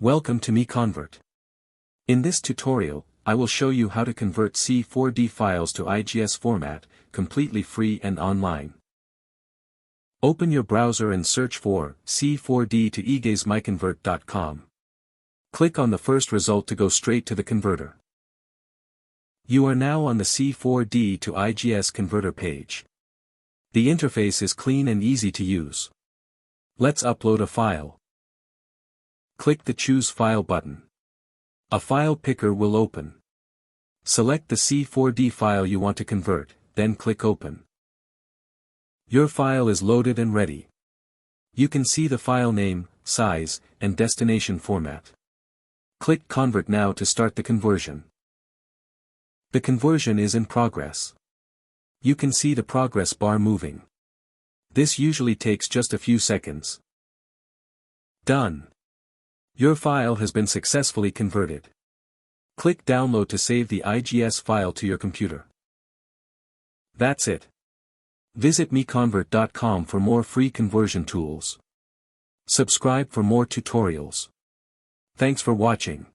Welcome to MiConvert. In this tutorial, I will show you how to convert C4D files to IGES format, completely free and online. Open your browser and search for C4D to IGES MiConvert.com. Click on the first result to go straight to the converter. You are now on the C4D to IGES converter page. The interface is clean and easy to use. Let's upload a file. Click the Choose File button. A file picker will open. Select the C4D file you want to convert, then click Open. Your file is loaded and ready. You can see the file name, size, and destination format. Click Convert now to start the conversion. The conversion is in progress. You can see the progress bar moving. This usually takes just a few seconds. Done. Your file has been successfully converted. Click Download to save the IGES file to your computer. That's it. Visit MiConvert.com for more free conversion tools. Subscribe for more tutorials. Thanks for watching.